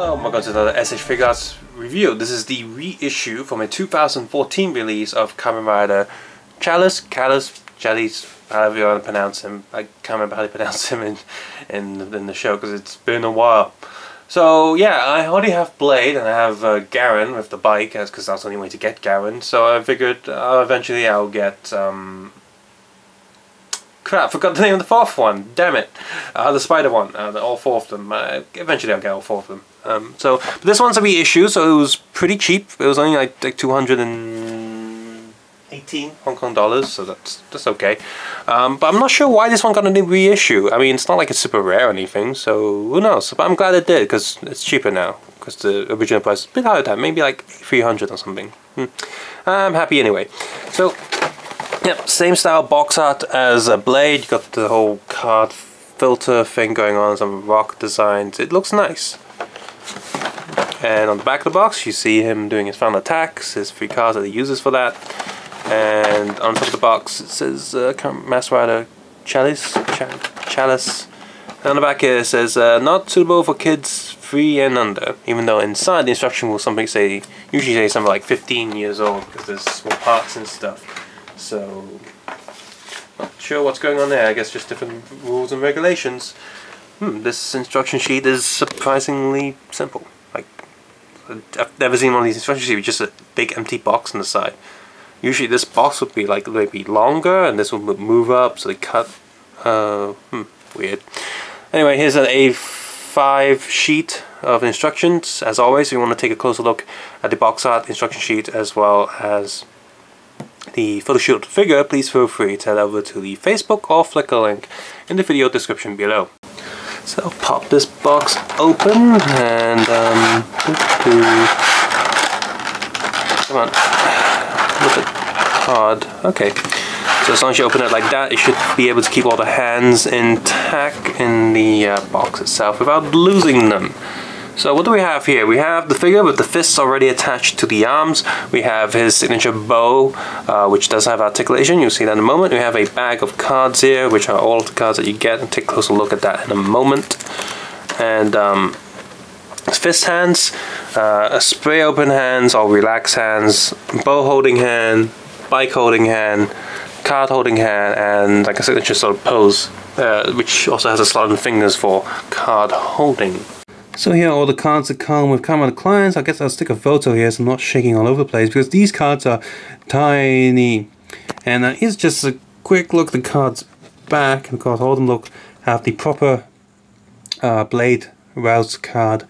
Hello, welcome to the SH Figuarts review. This is the reissue from a 2014 release of Kamen Rider Chalice, however you want to pronounce him. I can't remember how they pronounce him in the show because it's been a while. So yeah, I already have Blade and I have Garen with the bike because that's the only way to get Garen. So I figured eventually I'll get crap, forgot the name of the fourth one, damn it. The spider one, all four of them. Eventually I'll get all four of them. But this one's a reissue, so it was pretty cheap. It was only like 218 Hong Kong dollars, so that's okay. But I'm not sure why this one got a new reissue. I mean, it's not like it's super rare or anything, so who knows. But I'm glad it did, because it's cheaper now. Because the original price is a bit higher than maybe like 300 or something. I'm happy anyway. So, yep, same style box art as a Blade. You got the whole card filter thing going on, some rock designs. It looks nice. And on the back of the box you see him doing his final attacks, his 3 cards that he uses for that. And on top of the box it says Master Rider Chalice. And on the back here it says not suitable for kids 3 and under, even though inside the instruction will usually say something like 15 years old because there's small parts and stuff. So not sure what's going on there. I guess just different rules and regulations. This instruction sheet is surprisingly simple. Like, I've never seen one of these instruction sheets with just a big empty box on the side. Usually this box would be like maybe longer and this one would move up, so they cut. Weird. Anyway, here's an A5 sheet of instructions. As always, if you want to take a closer look at the box art instruction sheet as well as the photo shoot figure, please feel free to head over to the Facebook or Flickr link in the video description below. So I'll pop this box open and come on, look at card. Okay, so as long as you open it like that, you should be able to keep all the hands intact in the box itself without losing them. So what do we have here? We have the figure with the fists already attached to the arms. We have his signature bow, which does have articulation. You'll see that in a moment. We have a bag of cards here, which are all of the cards that you get. And take a closer look at that in a moment. And his fist hands, spray open hands or relaxed hands, bow holding hand, bike holding hand, card holding hand, and like a signature sort of pose, which also has a slot in fingers for card holding. So here are all the cards that come with Kamen clients. I guess I'll stick a photo here so I'm not shaking all over the place because these cards are tiny. And here's just a quick look at the cards back. And of course all of them have the proper Blade Rouse card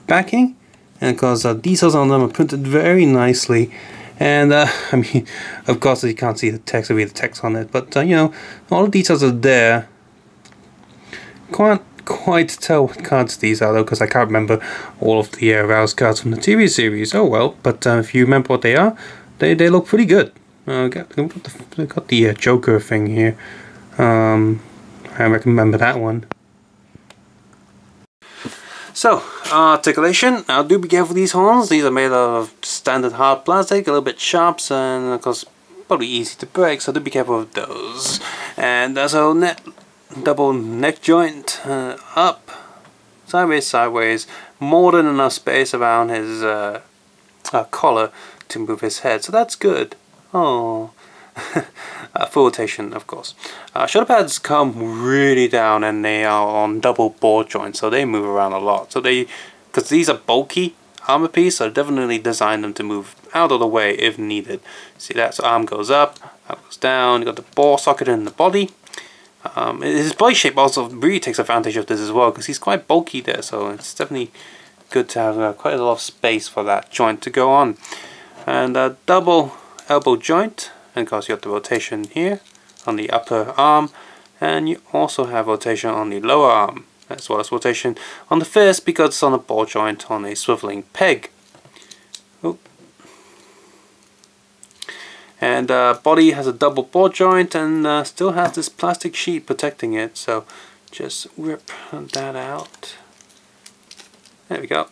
backing. And of course details on them are printed very nicely. And I mean, of course you can't see the text or read the text on it. But you know, all the details are there. Can't quite tell what cards these are though, because I can't remember all of the Rouse cards from the TV series. Oh well, but if you remember what they are, they look pretty good. Got the Joker thing here. I remember that one. So, articulation. Now do be careful with these horns. These are made of standard hard plastic, a little bit sharp, and of course probably easy to break, so do be careful with those. And so double neck joint, up, sideways, more than enough space around his collar to move his head, so that's good. Oh, full rotation, of course. Shoulder pads come really down and they are on double ball joints, so they move around a lot. So because these are bulky armor piece, so definitely design them to move out of the way if needed. See that? So arm goes up, arm goes down. You got the ball socket in the body. His body shape also really takes advantage of this as well because he's quite bulky there, so it's definitely good to have quite a lot of space for that joint to go on. And a double elbow joint, and of course you have the rotation here on the upper arm, and you also have rotation on the lower arm as well as rotation on the fist because it's on a ball joint on a swiveling peg. Oh. And body has a double ball joint and still has this plastic sheet protecting it, so just rip that out. There we go.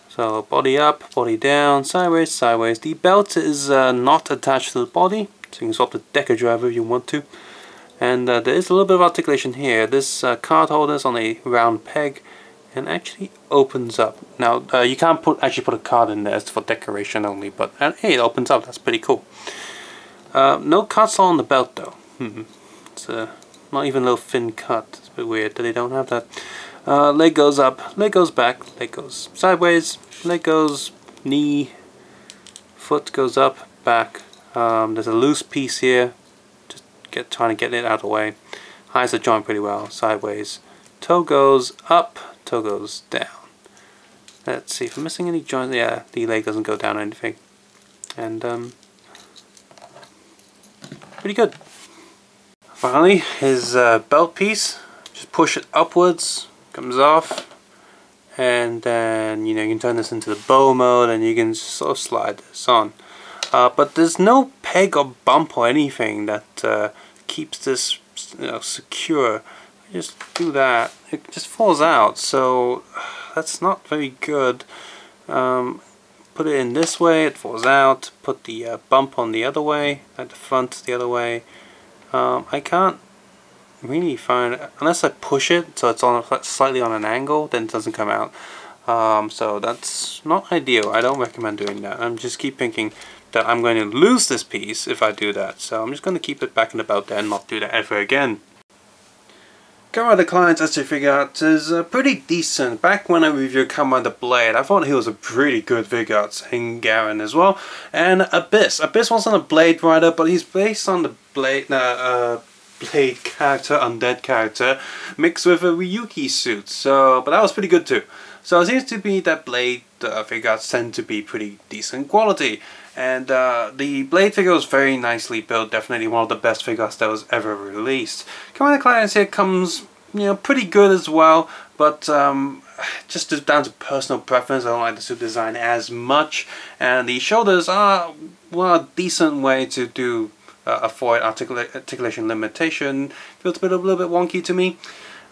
So body up, body down, sideways. The belt is not attached to the body, so you can swap the decker driver if you want to. And there is a little bit of articulation here. This card holder is on a round peg, and actually opens up. Now you can't actually put a card in there, it's for decoration only, but hey, it opens up. That's pretty cool. No card slot on the belt though. It's not even a little thin cut. It's a bit weird that they don't have that. Leg goes up, leg goes back, leg goes sideways, leg goes knee, foot goes up, back. There's a loose piece here. Just trying to get it out of the way. Hides the joint pretty well. Sideways. Toe goes up, toe goes down. Let's see if I'm missing any joints. Yeah, the leg doesn't go down or anything. And pretty good. Finally, his belt piece. Just push it upwards, comes off, and then you can turn this into the bow mode, and you can sort of slide this on. But there's no peg or bump or anything that keeps this secure. I just do that, it just falls out, so that's not very good. Put it in this way, it falls out. Put the bump on the other way, at the front the other way. I can't really find, unless I push it so it's on slightly on an angle, then it doesn't come out. So that's not ideal. I don't recommend doing that. I'm just keep thinking that I'm going to lose this piece if I do that. So I'm just going to keep it back in the belt there and not do that ever again. Kamen the Client's SJ Figuarts is pretty decent. Back when I reviewed Kamen the Blade, I thought he was a pretty good Figuarts. Garen as well. And Abyss. Abyss wasn't a Blade Rider, but he's based on the Blade character, undead character, mixed with a Ryuki suit. So, but that was pretty good too. So it seems to be that Blade Figuarts tend to be pretty decent quality. And the Blade figure was very nicely built, definitely one of the best Figuarts that was ever released. Kamen the Client here comes, pretty good as well, but just down to personal preference. I don't like the suit design as much, and the shoulders are, well, a decent way to do avoid articulation limitation. Feels a little bit wonky to me.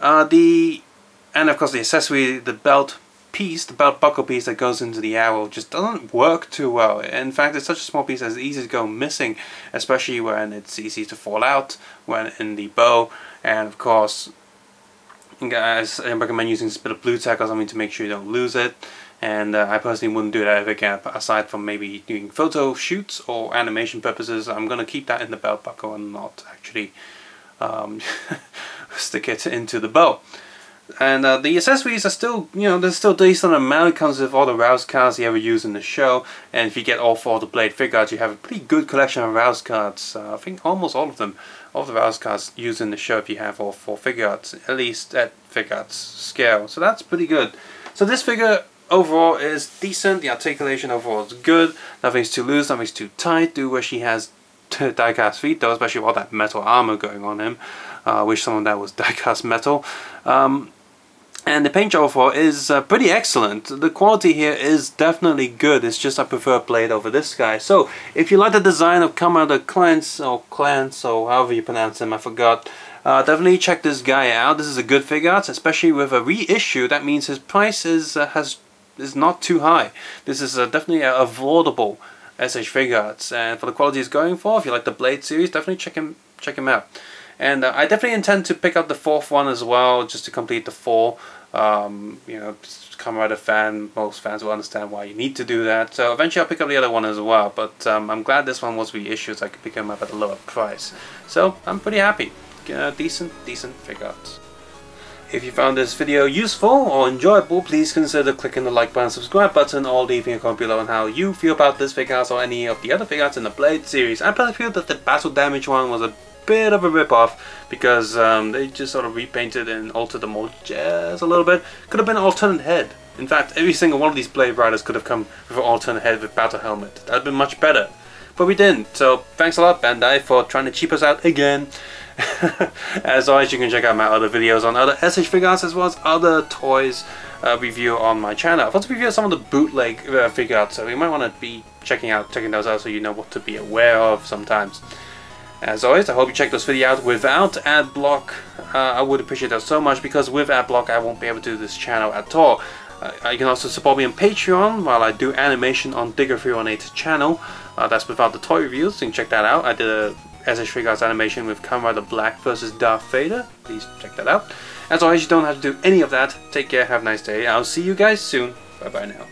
And of course the accessory, the belt piece, the belt buckle piece that goes into the arrow just doesn't work too well. In fact, it's such a small piece that it's easy to go missing, especially when it's easy to fall out when in the bow. And of course, guys, I recommend using a bit of blue tack or something to make sure you don't lose it. And I personally wouldn't do that ever again, aside from maybe doing photo shoots or animation purposes. I'm going to keep that in the belt buckle and not actually stick it into the bow. And the accessories are still, there's still a decent amount. It comes with all the Rouse cards you ever use in the show, and if you get all 4 of the Blade Figuarts, you have a pretty good collection of Rouse cards. I think almost all of them, all of the Rouse cards used in the show if you have all 4 Figuarts, at least at Figuarts scale. So that's pretty good. So this figure overall is decent. The articulation overall is good. Nothing's too loose, nothing's too tight. Do wish he has die-cast feet though, especially with all that metal armor going on him. Wish some of that was die-cast metal. And the paint job overall is pretty excellent. The quality here is definitely good. It's just I prefer Blade over this guy. So if you like the design of Kamen the Clients or Clans or however you pronounce him, I forgot. Definitely check this guy out. This is a good Figuarts, especially with a reissue. That means his price is not too high. This is definitely a affordable SH Figuarts, and for the quality he's going for, if you like the Blade series, definitely check him out. And I definitely intend to pick up the 4th one as well, just to complete the 4. Kamen Rider fan, most fans will understand why you need to do that. So eventually I'll pick up the other one as well, but I'm glad this one was reissued so I could pick him up at a lower price. So I'm pretty happy. Decent Figuarts. If you found this video useful or enjoyable, please consider clicking the like button, subscribe button, or leaving a comment below on how you feel about this Figuarts or any of the other Figuarts in the Blade series. I personally feel that the battle damage one was a bit of a rip-off because they just sort of repainted and altered the mold just a little bit. Could have been an alternate head. In fact, every single one of these Blade Riders could have come with an alternate head with battle helmet. That would have been much better. But we didn't. So thanks a lot, Bandai, for trying to cheap us out again. As always, you can check out my other videos on other SH Figuarts as well as other toys review on my channel. I've also reviewed some of the bootleg Figuarts, so you might want to be checking those out so you know what to be aware of sometimes. As always, I hope you check this video out without ad block. I would appreciate that so much, because with ad block I won't be able to do this channel at all. You can also support me on Patreon while I do animation on Digger318's channel. That's without the toy reviews, so you can check that out. I did a SH Figuarts animation with Kamen Rider Black versus Darth Vader. Please check that out. As always, you don't have to do any of that. Take care, have a nice day. I'll see you guys soon. Bye bye now.